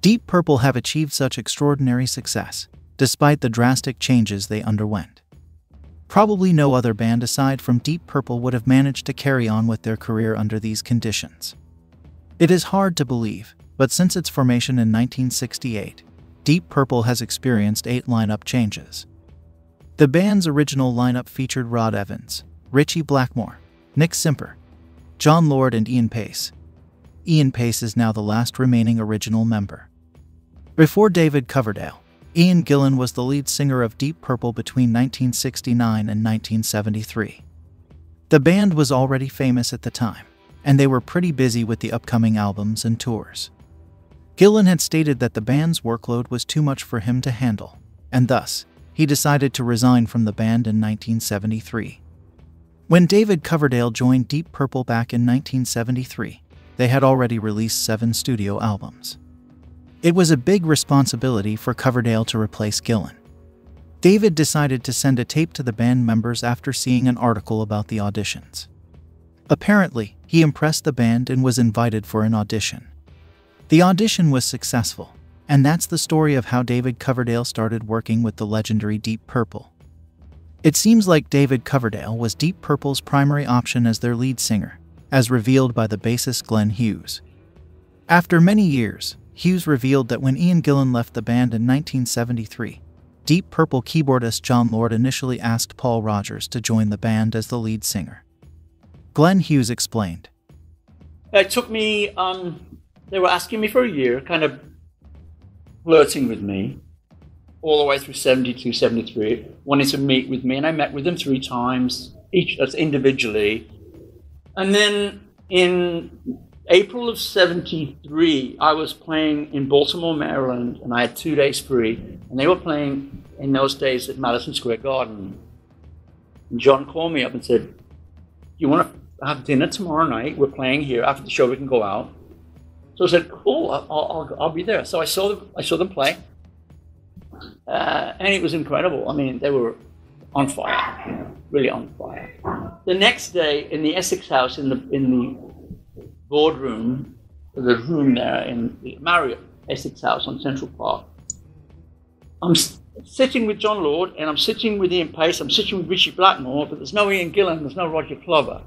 Deep Purple have achieved such extraordinary success, despite the drastic changes they underwent. Probably no other band aside from Deep Purple would have managed to carry on with their career under these conditions. It is hard to believe, but since its formation in 1968, Deep Purple has experienced 8 lineup changes. The band's original lineup featured Rod Evans, Ritchie Blackmore, Nick Simper, John Lord, and Ian Pace. Ian Pace is now the last remaining original member. Before David Coverdale, Ian Gillan was the lead singer of Deep Purple between 1969 and 1973. The band was already famous at the time, and they were pretty busy with the upcoming albums and tours. Gillan had stated that the band's workload was too much for him to handle, and thus, he decided to resign from the band in 1973. When David Coverdale joined Deep Purple back in 1973, they had already released 7 studio albums. It was a big responsibility for Coverdale to replace Gillan. David decided to send a tape to the band members after seeing an article about the auditions. Apparently, he impressed the band and was invited for an audition. The audition was successful, and that's the story of how David Coverdale started working with the legendary Deep Purple. It seems like David Coverdale was Deep Purple's primary option as their lead singer, as revealed by the bassist Glenn Hughes. After many years, Hughes revealed that when Ian Gillan left the band in 1973, Deep Purple keyboardist John Lord initially asked Paul Rodgers to join the band as the lead singer. Glenn Hughes explained, "It took me, they were asking me for a year, kind of flirting with me, all the way through 72, 73, wanting to meet with me, and I met with them 3 times, each individually. And then in April of 73, I was playing in Baltimore, Maryland, and I had 2 days free, and they were playing in those days at Madison Square Garden. And John called me up and said, "You want to have dinner tomorrow night? We're playing here. After the show, we can go out." So I said, "Cool, I'll be there." So I saw them play, and it was incredible. I mean, they were on fire, really on fire. The next day, in the Essex House, in the boardroom, the room there in the Marriott Essex House on Central Park, I'm sitting with John Lord, and I'm sitting with Ian Pace, I'm sitting with Ritchie Blackmore, but there's no Ian Gillan, there's no Roger Clover.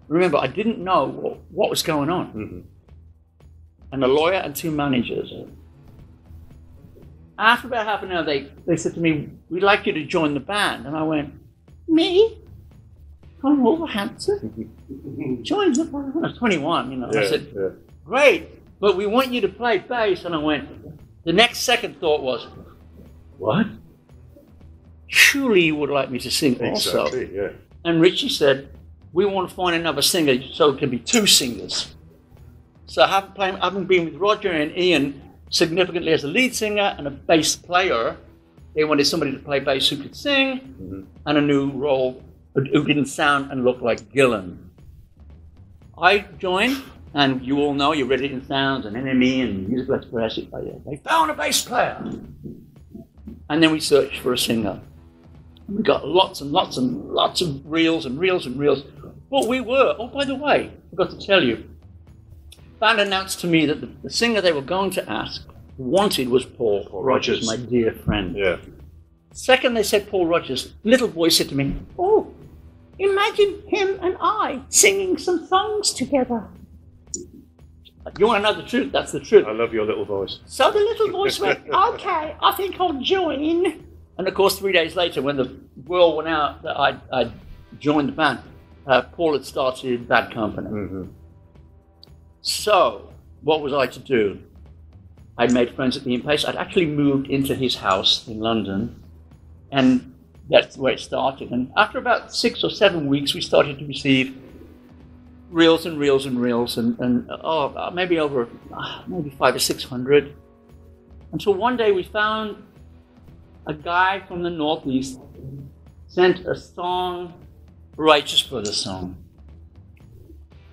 Remember, I didn't know what was going on. Mm-hmm. And a lawyer and 2 managers. After about half an hour, they said to me, "We'd like you to join the band." And I went, "Me? From Wolverhampton? Join the band?" I was 21, you know. Yeah, I said, yeah. "Great, but we want you to play bass." And I went, the next second thought was, "What? Surely you would like me to sing also." Exactly, yeah. And Ritchie said, "We want to find another singer so it can be 2 singers." So having been with Roger and Ian significantly as a lead singer and a bass player, they wanted somebody to play bass who could sing, mm-hmm. and a new role who didn't sound and look like Gillan. I joined, and you all know, you read it in Sounds and NME and Musical Express. They found a bass player. And then we searched for a singer. We got lots and lots and lots of reels and reels and reels. But we were, oh, by the way, I forgot to tell you, band announced to me that the singer they were going to ask wanted was Paul Rodgers, my dear friend. Yeah. Second they said Paul Rodgers, little voice said to me, "Oh, imagine him and I singing some songs together." You want to know the truth? That's the truth. I love your little voice. So the little voice went, "Okay, I think I'll join." And of course, 3 days later, when the word went out that I'd joined the band, Paul had started Bad Company. Mm-hmm. So, what was I to do? I'd made friends at the Ian Pace. I'd actually moved into his house in London, and that's where it started. And after about 6 or 7 weeks, we started to receive reels and reels and reels, and maybe over maybe 500 or 600, until one day we found a guy from the Northeast sent a song, Righteous Brothers song.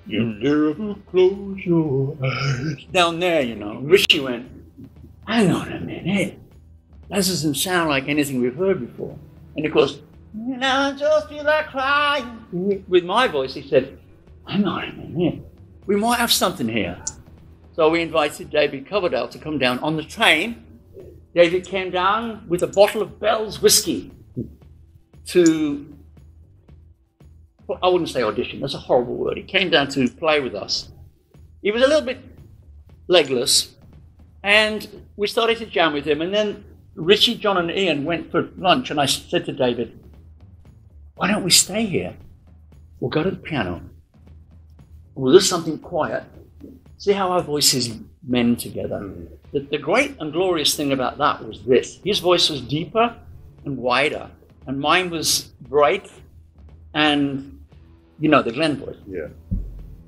"You never close your eyes." Down there, you know. Ritchie went, "Hang on a minute. That doesn't sound like anything we've heard before." And of course, "And I just feel like crying." With my voice, he said, "Hang on a minute. We might have something here." So we invited David Coverdale to come down on the train. David came down with a bottle of Bell's whiskey to, well, I wouldn't say audition, that's a horrible word. He came down to play with us. He was a little bit legless, and we started to jam with him. And then Richie, John, and Ian went for lunch, and I said to David, why don't we stay here? We'll go to the piano. We'll do something quiet. See how our voices mend together. The great and glorious thing about that was this. His voice was deeper and wider, and mine was bright and, you know, the Glenn voice. Yeah.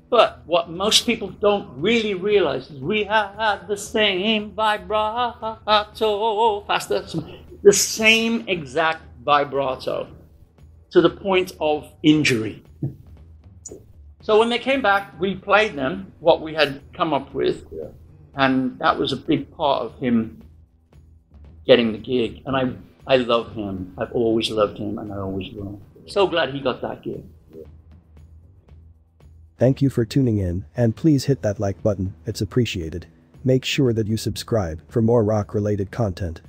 But what most people don't really realize is we had the same vibrato, faster, the same exact vibrato to the point of injury. So when they came back, we played them what we had come up with, and that was a big part of him getting the gig. And I love him. I've always loved him, and I always will. So glad he got that gig. Thank you for tuning in, and please hit that like button, it's appreciated. Make sure that you subscribe for more rock-related content.